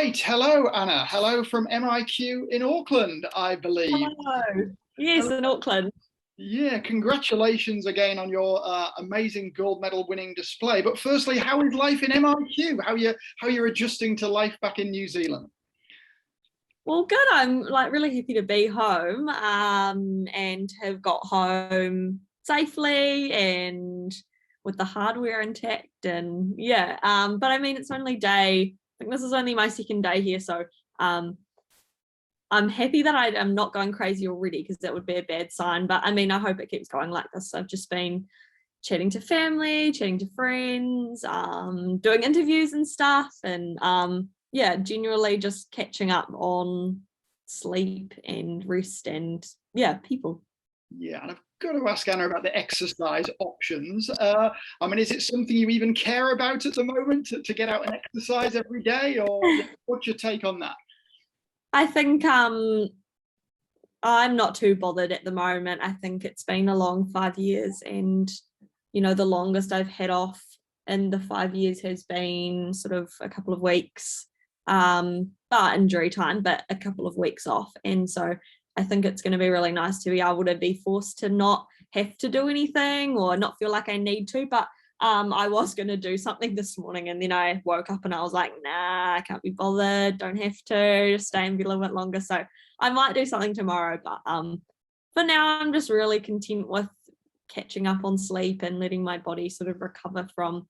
Right. Hello, Anna. Hello from MIQ in Auckland, I believe. Hello. Yes, in Auckland. Yeah, congratulations again on your amazing gold medal winning display. But firstly, how is life in MIQ? How you're adjusting to life back in New Zealand? Well, good. I'm like really happy to be home and have got home safely and with the hardware intact and yeah. But I mean, it's only day. I think this is only my second day here, so I'm happy that I'm not going crazy already because that would be a bad sign. But I mean, I hope it keeps going like this. I've just been chatting to family, chatting to friends, doing interviews and stuff, and yeah, generally just catching up on sleep and rest and yeah, people. Yeah, and I've got to ask Anna about the exercise options. I mean, is it something you even care about at the moment to get out and exercise every day, or what's your take on that? I think I'm not too bothered at the moment. I think it's been a long 5 years, and the longest I've had off in the 5 years has been sort of a couple of weeks, but injury time, but a couple of weeks off. And so I think it's going to be really nice to be able to be forced to not have to do anything or not feel like I need to. But I was going to do something this morning, and then I woke up and I was like, nah, I can't be bothered, don't have to, just stay and be a little bit longer. So I might do something tomorrow, but for now I'm just really content with catching up on sleep and letting my body sort of recover from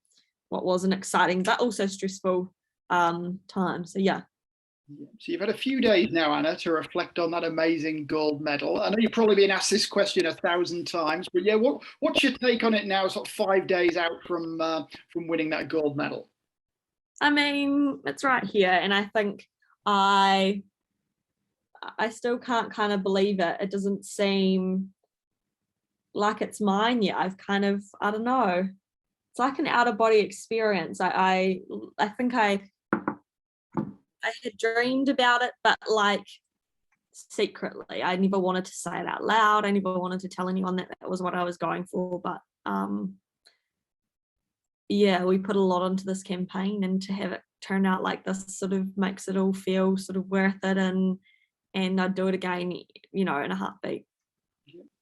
what was an exciting but also stressful time. So yeah. So you've had a few days now, Anna, to reflect on that amazing gold medal. I know you've probably been asked this question 1,000 times, but yeah, what's your take on it now, sort of 5 days out from winning that gold medal? I mean, it's right here, and I think I still can't kind of believe it. It doesn't seem like it's mine yet. I don't know. It's like an out of body experience. I think I had dreamed about it, but like secretly. I never wanted to say it out loud. I never wanted to tell anyone that was what I was going for. But yeah, we put a lot into this campaign, and to have it turn out like this sort of makes it all feel sort of worth it, and I'd do it again, in a heartbeat.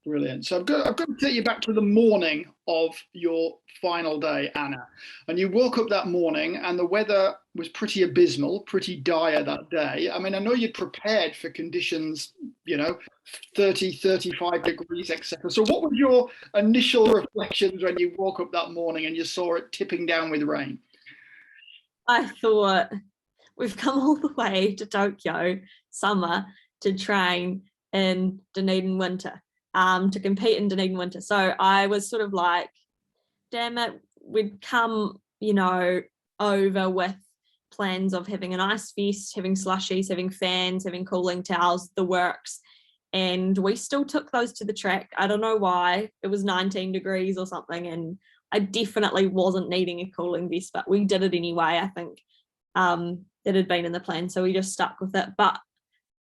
Brilliant. So I've got to take you back to the morning of your final day, Anna. And you woke up that morning and the weather was pretty abysmal, pretty dire that day. I mean, I know you'd prepared for conditions, 30, 35 degrees, etc. So what were your initial reflections when you woke up that morning and you saw it tipping down with rain? I thought, we've come all the way to Tokyo summer to train in Dunedin winter. To compete in Dunedin winter. So I was sort of like, damn it, we'd come, over with plans of having an ice fest, having slushies, having fans, having cooling towels, the works. And we still took those to the track. I don't know why. It was 19 degrees or something. And I definitely wasn't needing a cooling vest, but we did it anyway. I think it had been in the plan. So we just stuck with it. But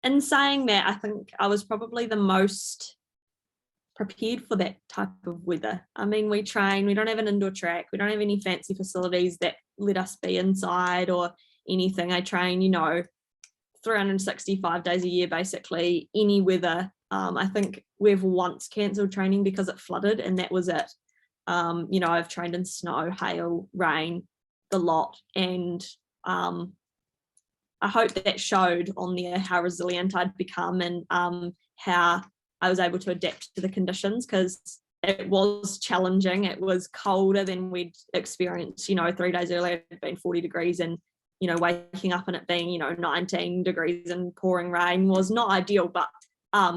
in saying that, I think I was probably the most prepared for that type of weather. I mean, we train, we don't have an indoor track, we don't have any fancy facilities that let us be inside or anything. I train, 365 days a year, basically, any weather. I think we've once cancelled training because it flooded, and that was it. I've trained in snow, hail, rain, the lot, and I hope that showed on there how resilient I'd become and how I was able to adapt to the conditions, because it was challenging. It was colder than we'd experienced, 3 days earlier. It had been 40 degrees, and, waking up and it being, 19 degrees and pouring rain was not ideal. But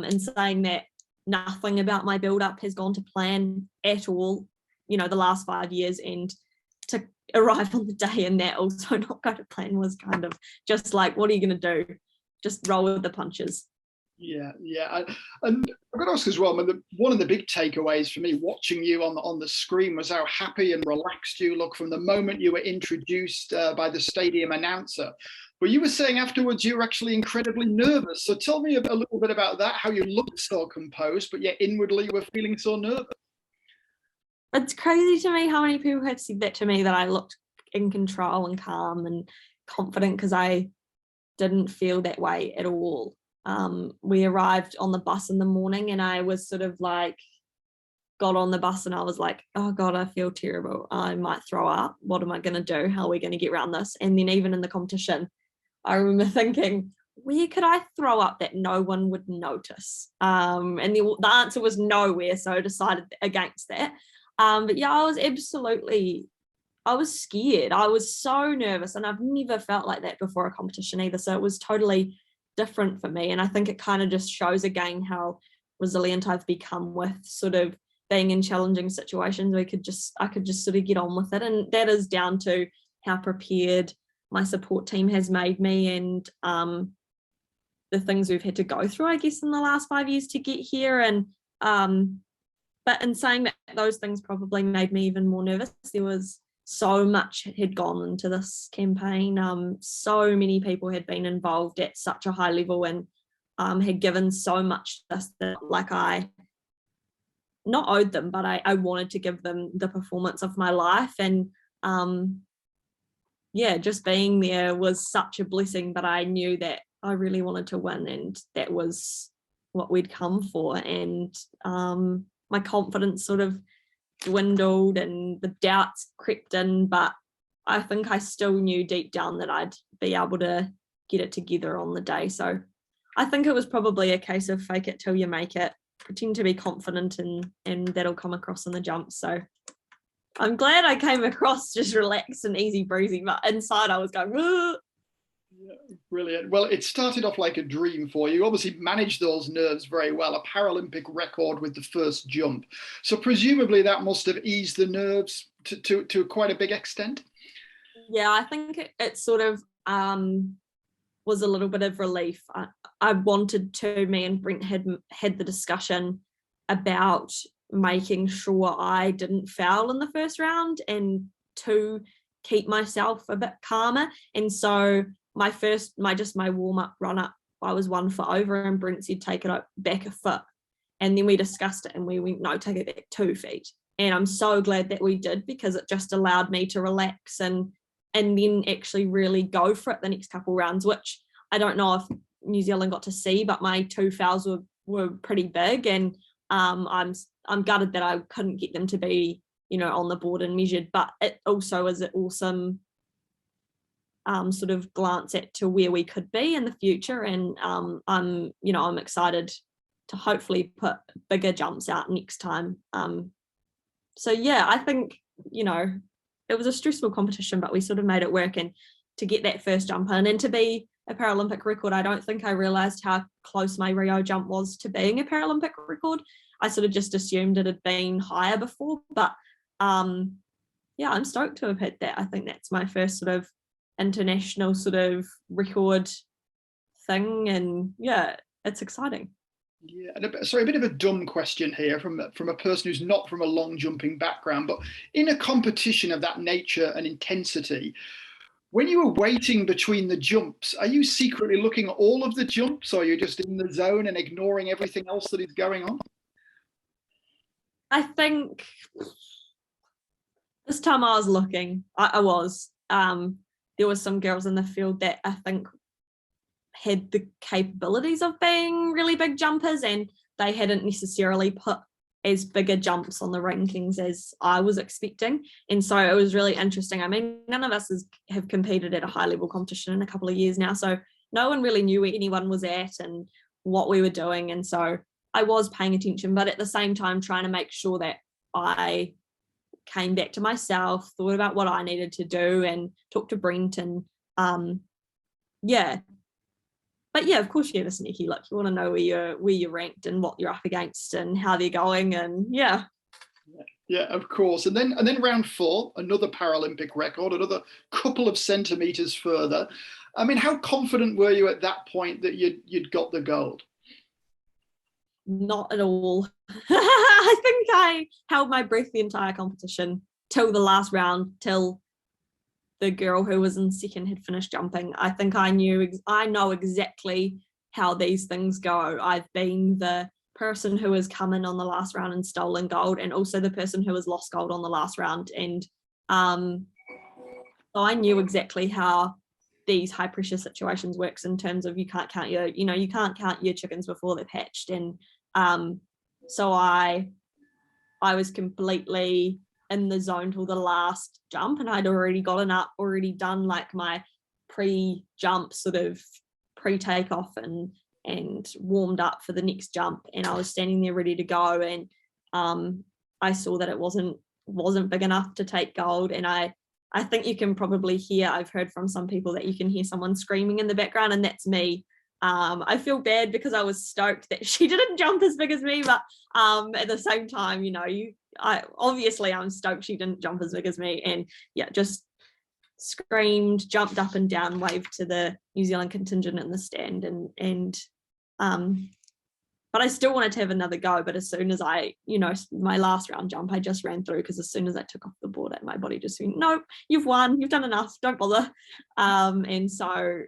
in saying that, nothing about my build-up has gone to plan at all, the last 5 years. And to arrive on the day and that also not go to plan was kind of just like, what are you going to do? Just roll with the punches. Yeah. And I've got to ask as well, one of the big takeaways for me watching you on the screen was how happy and relaxed you look from the moment you were introduced by the stadium announcer. But you were saying afterwards you were actually incredibly nervous. So tell me a little bit about that, how you looked so composed, but yet inwardly you were feeling so nervous. It's crazy to me how many people have said that to me, that I looked in control and calm and confident, because I didn't feel that way at all. We arrived on the bus in the morning, and I was sort of like, got on the bus and I was like, oh God, I feel terrible. I might throw up. What am I going to do? How are we going to get around this? And then even in the competition, I remember thinking, where could I throw up that no one would notice? And the answer was nowhere. So I decided against that. But yeah, I was scared. I was so nervous, and I've never felt like that before a competition either. So it was totally different for me. And I think it kind of just shows again how resilient I've become with sort of being in challenging situations. I could just sort of get on with it. And that is down to how prepared my support team has made me, and the things we've had to go through, I guess, in the last 5 years to get here. And but in saying that, those things probably made me even more nervous. There was so much had gone into this campaign. So many people had been involved at such a high level, and had given so much to us that, like, I not owed them, but I wanted to give them the performance of my life. And yeah, just being there was such a blessing, but I knew that I really wanted to win, and that was what we'd come for. And my confidence sort of dwindled and the doubts crept in, but I think I still knew deep down that I'd be able to get it together on the day. So I think it was probably a case of fake it till you make it, pretend to be confident, and that'll come across in the jump. So I'm glad I came across just relaxed and easy breezy, but inside I was going, whoa. Yeah, brilliant. Well, it started off like a dream for you. Obviously managed those nerves very well, a Paralympic record with the first jump. So presumably that must have eased the nerves to quite a big extent. Yeah, I think it sort of was a little bit of relief. I wanted to, me and Brent had the discussion about making sure I didn't foul in the first round, and to keep myself a bit calmer. And so my warm-up run-up, I was 1 foot over, and Brent said take it back a foot. And then we discussed it, and we went, no, take it back 2 feet. And I'm so glad that we did, because it just allowed me to relax and then actually really go for it the next couple rounds, which I don't know if New Zealand got to see, but my 2 fouls were pretty big. And I'm gutted that I couldn't get them to be, on the board and measured, but it also is an awesome sort of glance to where we could be in the future. And I'm excited to hopefully put bigger jumps out next time. So yeah, I think, it was a stressful competition, but we sort of made it work. And to get that first jump in, and to be a Paralympic record, I don't think I realised how close my Rio jump was to being a Paralympic record. I sort of just assumed it had been higher before, but yeah, I'm stoked to have hit that. I think that's my first sort of international sort of record thing, and yeah, it's exciting. Yeah, and sorry, a bit of a dumb question here from a person who's not from a long jumping background, but in a competition of that nature and intensity, when you were waiting between the jumps, are you secretly looking at all of the jumps, or are you just in the zone and ignoring everything else that is going on? I think this time I was looking. I was. There was some girls in the field that I think had the capabilities of being really big jumpers, and they hadn't necessarily put as bigger jumps on the rankings as I was expecting. And so it was really interesting. I mean, none of us have competed at a high level competition in a couple of years now, so no one really knew where anyone was at and what we were doing. And so I was paying attention, but at the same time trying to make sure that I came back to myself, thought about what I needed to do, and talked to Brent. And yeah, but yeah, of course you have a sneaky look. You want to know where you're ranked and what you're up against and how they're going. And yeah, of course. And then round 4, another Paralympic record, another couple of centimeters further. I mean, how confident were you at that point that you'd got the gold? Not at all. I think I held my breath the entire competition till the last round, till the girl who was in second had finished jumping. I think I know exactly how these things go. I've been the person who has come in on the last round and stolen gold, and also the person who has lost gold on the last round. And so I knew exactly how these high pressure situations works in terms of you can't count your chickens before they've hatched. And so I was completely in the zone till the last jump, and I'd already done like my pre-jump sort of pre-takeoff and warmed up for the next jump, and I was standing there ready to go, and I saw that it wasn't big enough to take gold. And I think you can probably hear, I've heard from some people that you can hear someone screaming in the background, and that's me. I feel bad because I was stoked that she didn't jump as big as me, but at the same time, I'm stoked she didn't jump as big as me, and yeah, just screamed, jumped up and down, waved to the New Zealand contingent in the stand, and but I still wanted to have another go. But as soon as my last round jump, I just ran through, because as soon as I took off the board, my body just went, nope, you've won, you've done enough, don't bother. And so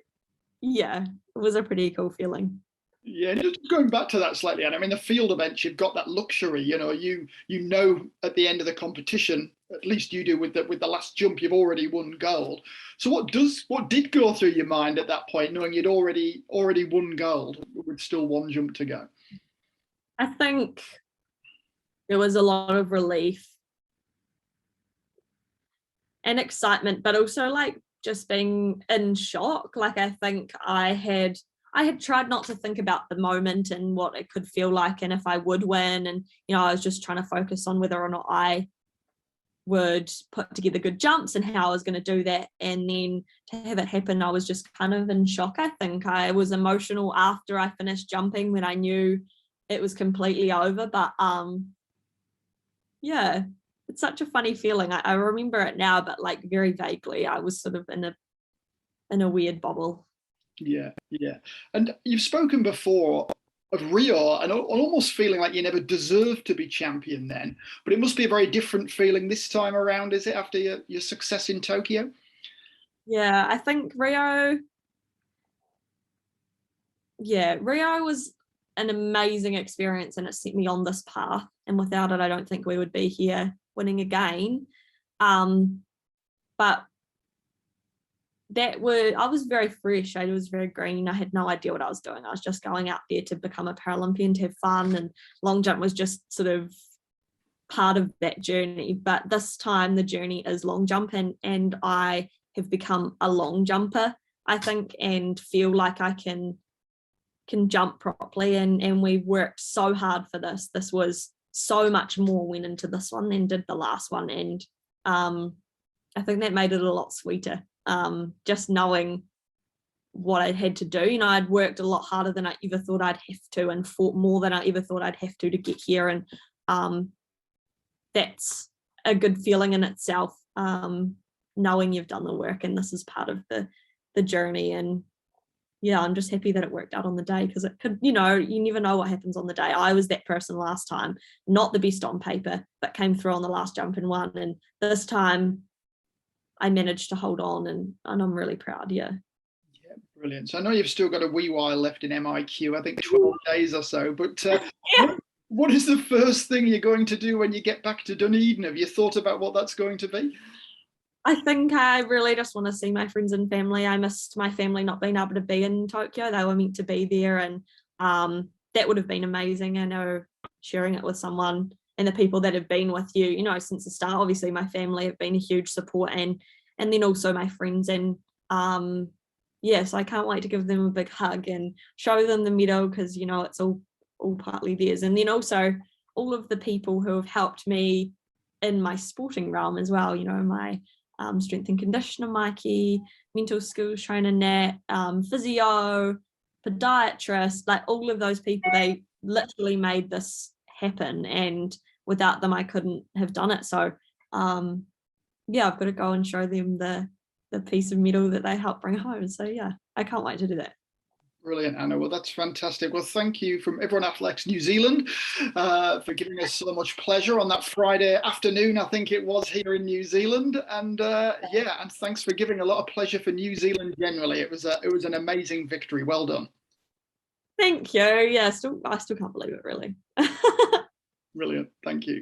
yeah, it was a pretty cool feeling. Yeah, and just going back to that slightly, and I mean, the field events, you've got that luxury, you know at the end of the competition, at least you do with the last jump, you've already won gold. So what did go through your mind at that point, knowing you'd already won gold with still one jump to go? I think there was a lot of relief and excitement, but also like just being in shock. Like, I think I had tried not to think about the moment and what it could feel like and if I would win, and I was just trying to focus on whether or not I would put together good jumps and how I was going to do that. And then to have it happen, I was just kind of in shock. I think I was emotional after I finished jumping when I knew it was completely over. But yeah, it's such a funny feeling. I remember it now, but like very vaguely. I was sort of in a weird bubble. Yeah. And you've spoken before of Rio and almost feeling like you never deserved to be champion then, but it must be a very different feeling this time around, is it, after your success in Tokyo? Yeah, I think Rio was an amazing experience, and it set me on this path, and without it I don't think we would be here winning again. But I was very fresh, I was very green, I had no idea what I was doing. I was just going out there to become a Paralympian, to have fun, and long jump was just sort of part of that journey. But this time the journey is long jump, and I have become a long jumper, I think, and feel like I can jump properly, and we worked so hard for this. This was so much more went into this one than did the last one, and I think that made it a lot sweeter. Just knowing what I had to do, I'd worked a lot harder than I ever thought I'd have to, and fought more than I ever thought I'd have to get here, and that's a good feeling in itself, knowing you've done the work and this is part of the journey. And yeah, I'm just happy that it worked out on the day, because it could, you never know what happens on the day. I was that person last time, not the best on paper, but came through on the last jump and won, and this time I managed to hold on, and I'm really proud. Yeah, brilliant. So I know you've still got a wee while left in MIQ, I think 12 days or so, but what is the first thing you're going to do when you get back to Dunedin? Have you thought about what that's going to be? I think I really just want to see my friends and family. I missed my family not being able to be in Tokyo. They were meant to be there, and that would have been amazing. I know sharing it with someone, and the people that have been with you, since the start. Obviously my family have been a huge support, and then also my friends, and so I can't wait to give them a big hug and show them the medal, because it's all partly theirs. And then also all of the people who have helped me in my sporting realm as well, my strength and conditioner Mikey, mental skills trainer Nat, physio, podiatrist, like all of those people, they literally made this happen, and without them I couldn't have done it. So I've got to go and show them the piece of medal that they helped bring home. So yeah, I can't wait to do that. Brilliant, Anna. Well, that's fantastic. Well, thank you from everyone at Athletics New Zealand for giving us so much pleasure on that Friday afternoon, I think it was, here in New Zealand. And and thanks for giving a lot of pleasure for New Zealand generally. It was an amazing victory. Well done. Thank you. Yeah, I still can't believe it, really. Brilliant. Thank you.